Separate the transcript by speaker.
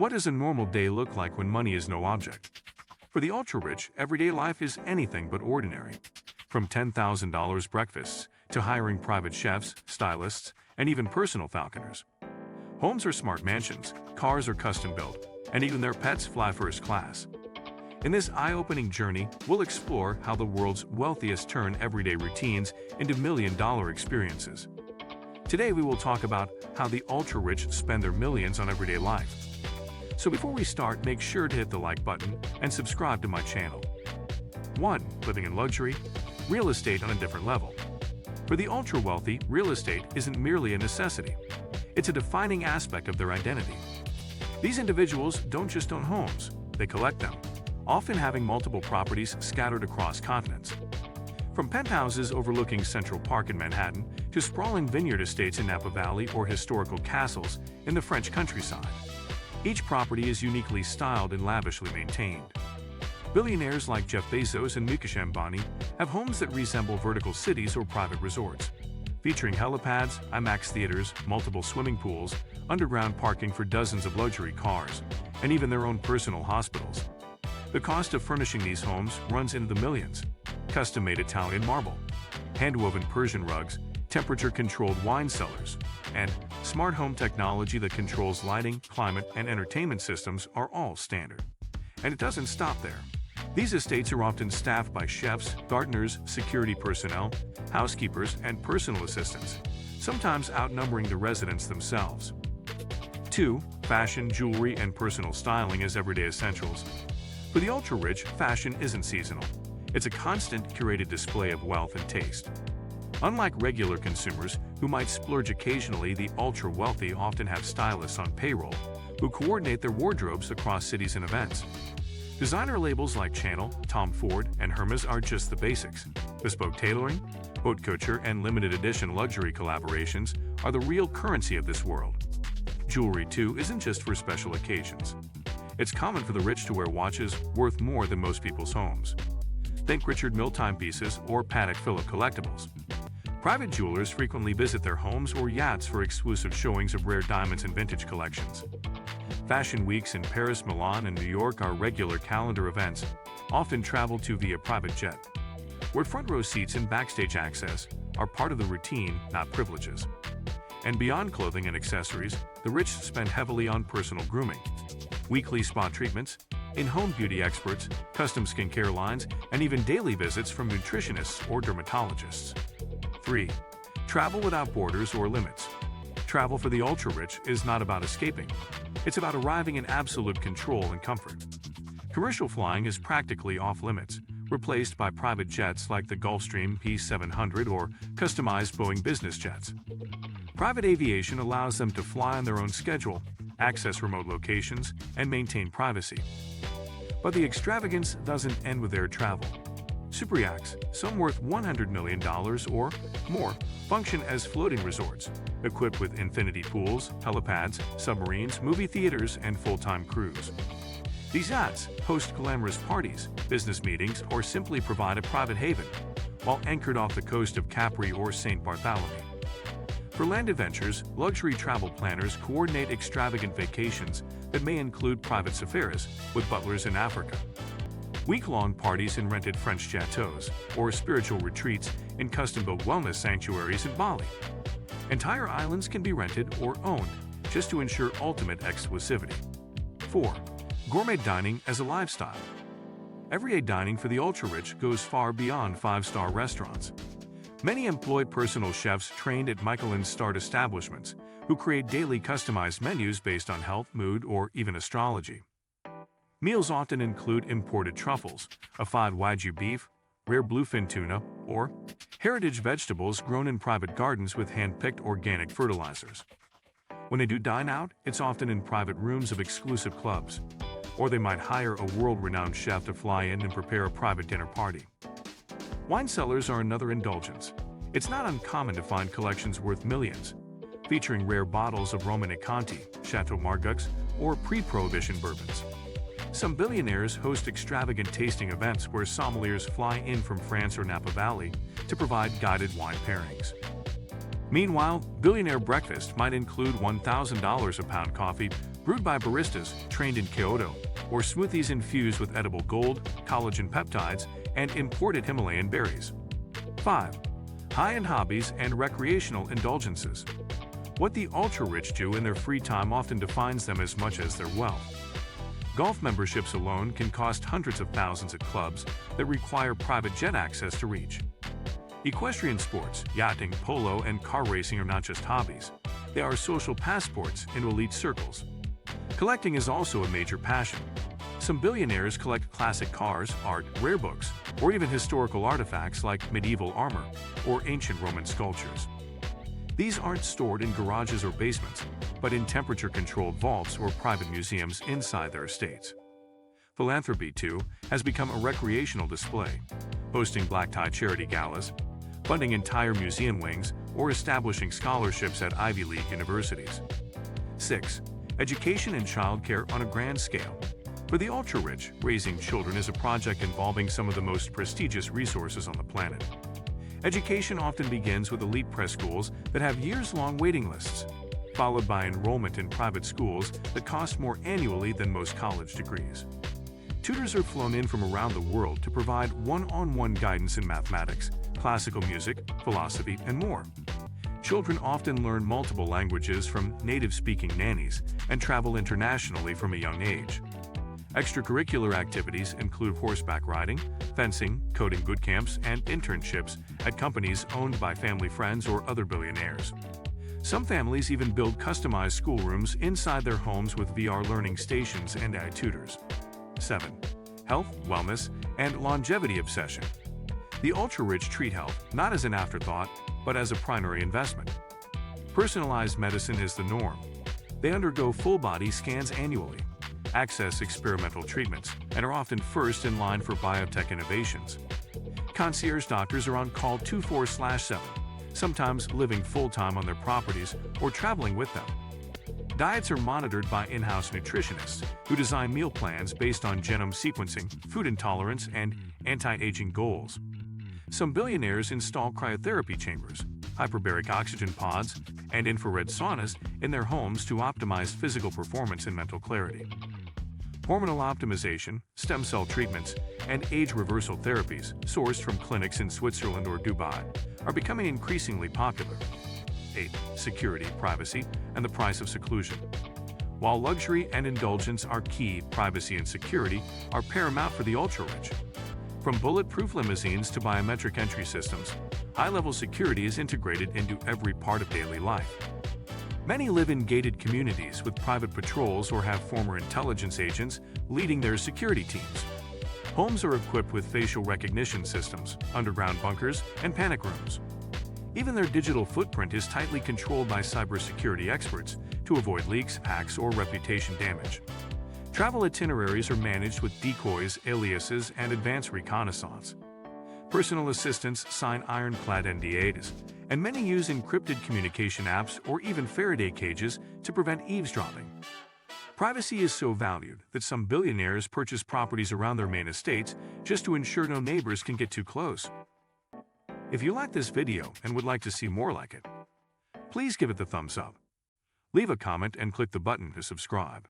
Speaker 1: What does a normal day look like when money is no object? For the ultra-rich, everyday life is anything but ordinary. From $10,000 breakfasts to hiring private chefs, stylists, and even personal falconers. Homes are smart mansions, cars are custom-built, and even their pets fly first class. In this eye-opening journey, we'll explore how the world's wealthiest turn everyday routines into million-dollar experiences. Today we will talk about how the ultra-rich spend their millions on everyday life. So before we start, make sure to hit the like button and subscribe to my channel. 1. Living in luxury. Real estate on a different level. For the ultra-wealthy, real estate isn't merely a necessity. It's a defining aspect of their identity. These individuals don't just own homes, they collect them, often having multiple properties scattered across continents. From penthouses overlooking Central Park in Manhattan to sprawling vineyard estates in Napa Valley or historical castles in the French countryside. Each property is uniquely styled and lavishly maintained. Billionaires like Jeff Bezos and Mukesh Ambani have homes that resemble vertical cities or private resorts, featuring helipads, IMAX theaters, multiple swimming pools, underground parking for dozens of luxury cars, and even their own personal hospitals. The cost of furnishing these homes runs into the millions. Custom-made Italian marble, hand-woven Persian rugs, temperature-controlled wine cellars, and smart home technology that controls lighting, climate, and entertainment systems are all standard. And it doesn't stop there. These estates are often staffed by chefs, gardeners, security personnel, housekeepers, and personal assistants, sometimes outnumbering the residents themselves. 2. Fashion, jewelry, and personal styling as everyday essentials. For the ultra-rich, fashion isn't seasonal. It's a constant, curated display of wealth and taste. Unlike regular consumers who might splurge occasionally, the ultra-wealthy often have stylists on payroll who coordinate their wardrobes across cities and events. Designer labels like Chanel, Tom Ford, and Hermes are just the basics. Bespoke tailoring, haute couture, and limited edition luxury collaborations are the real currency of this world. Jewelry, too, isn't just for special occasions. It's common for the rich to wear watches worth more than most people's homes. Think Richard Mille timepieces or Patek Philippe collectibles. Private jewelers frequently visit their homes or yachts for exclusive showings of rare diamonds and vintage collections. Fashion weeks in Paris, Milan, and New York are regular calendar events, often traveled to via private jet, where front row seats and backstage access are part of the routine, not privileges. And beyond clothing and accessories, the rich spend heavily on personal grooming, weekly spa treatments, in-home beauty experts, custom skincare lines, and even daily visits from nutritionists or dermatologists. 3. Travel without borders or limits. Travel for the ultra-rich is not about escaping. It's about arriving in absolute control and comfort. Commercial flying is practically off-limits, replaced by private jets like the Gulfstream P700 or customized Boeing business jets. Private aviation allows them to fly on their own schedule, access remote locations, and maintain privacy. But the extravagance doesn't end with air travel. Super yachts, some worth $100 million or more, function as floating resorts, equipped with infinity pools, helipads, submarines, movie theaters, and full-time crews. These yachts host glamorous parties, business meetings, or simply provide a private haven, while anchored off the coast of Capri or St. Bartholomew. For land adventures, luxury travel planners coordinate extravagant vacations that may include private safaris with butlers in Africa, week-long parties in rented French chateaus, or spiritual retreats in custom-built wellness sanctuaries in Bali. Entire islands can be rented or owned just to ensure ultimate exclusivity. 4. Gourmet dining as a lifestyle. Everyday dining for the ultra-rich goes far beyond five-star restaurants. Many employ personal chefs trained at Michelin-starred establishments who create daily customized menus based on health, mood, or even astrology. Meals often include imported truffles, a-fied Wagyu beef, rare bluefin tuna, or heritage vegetables grown in private gardens with hand-picked organic fertilizers. When they do dine out, it's often in private rooms of exclusive clubs, or they might hire a world-renowned chef to fly in and prepare a private dinner party. Wine cellars are another indulgence. It's not uncommon to find collections worth millions, featuring rare bottles of Romanée Conti, Chateau Margaux, or pre-Prohibition bourbons. Some billionaires host extravagant tasting events where sommeliers fly in from France or Napa Valley to provide guided wine pairings. Meanwhile, billionaire breakfast might include $1,000 a pound coffee brewed by baristas trained in Kyoto, or smoothies infused with edible gold, collagen peptides, and imported Himalayan berries. 5. High-end hobbies and recreational indulgences. What the ultra-rich do in their free time often defines them as much as their wealth. Golf memberships alone can cost hundreds of thousands at clubs that require private jet access to reach. Equestrian sports, yachting, polo, and car racing are not just hobbies. They are social passports into elite circles. Collecting is also a major passion. Some billionaires collect classic cars, art, rare books, or even historical artifacts like medieval armor or ancient Roman sculptures. These aren't stored in garages or basements, but in temperature-controlled vaults or private museums inside their estates. Philanthropy, too, has become a recreational display, hosting black-tie charity galas, funding entire museum wings, or establishing scholarships at Ivy League universities. 6. Education and childcare on a grand scale. For the ultra-rich, raising children is a project involving some of the most prestigious resources on the planet. Education often begins with elite preschools that have years-long waiting lists, followed by enrollment in private schools that cost more annually than most college degrees. Tutors are flown in from around the world to provide one-on-one guidance in mathematics, classical music, philosophy, and more. Children often learn multiple languages from native-speaking nannies and travel internationally from a young age. Extracurricular activities include horseback riding, fencing, coding boot camps, and internships at companies owned by family friends or other billionaires. Some families even build customized schoolrooms inside their homes with VR learning stations and AI tutors. 7. Health, wellness, and longevity obsession. The ultra-rich treat health not as an afterthought, but as a primary investment. Personalized medicine is the norm. They undergo full-body scans annually, access experimental treatments, and are often first in line for biotech innovations. Concierge doctors are on call 24/7, sometimes living full-time on their properties or traveling with them. Diets are monitored by in-house nutritionists who design meal plans based on genome sequencing, food intolerance, and anti-aging goals. Some billionaires install cryotherapy chambers, hyperbaric oxygen pods, and infrared saunas in their homes to optimize physical performance and mental clarity. Hormonal optimization, stem cell treatments, and age reversal therapies sourced from clinics in Switzerland or Dubai are becoming increasingly popular. 8. Security, privacy, and the price of seclusion. While luxury and indulgence are key, privacy and security are paramount for the ultra-rich. From bulletproof limousines to biometric entry systems, high-level security is integrated into every part of daily life. Many live in gated communities with private patrols or have former intelligence agents leading their security teams. Homes are equipped with facial recognition systems, underground bunkers, and panic rooms. Even their digital footprint is tightly controlled by cybersecurity experts to avoid leaks, hacks, or reputation damage. Travel itineraries are managed with decoys, aliases, and advanced reconnaissance. Personal assistants sign ironclad NDAs, and many use encrypted communication apps or even Faraday cages to prevent eavesdropping. Privacy is so valued that some billionaires purchase properties around their main estates just to ensure no neighbors can get too close. If you like this video and would like to see more like it, please give it the thumbs up. Leave a comment and click the button to subscribe.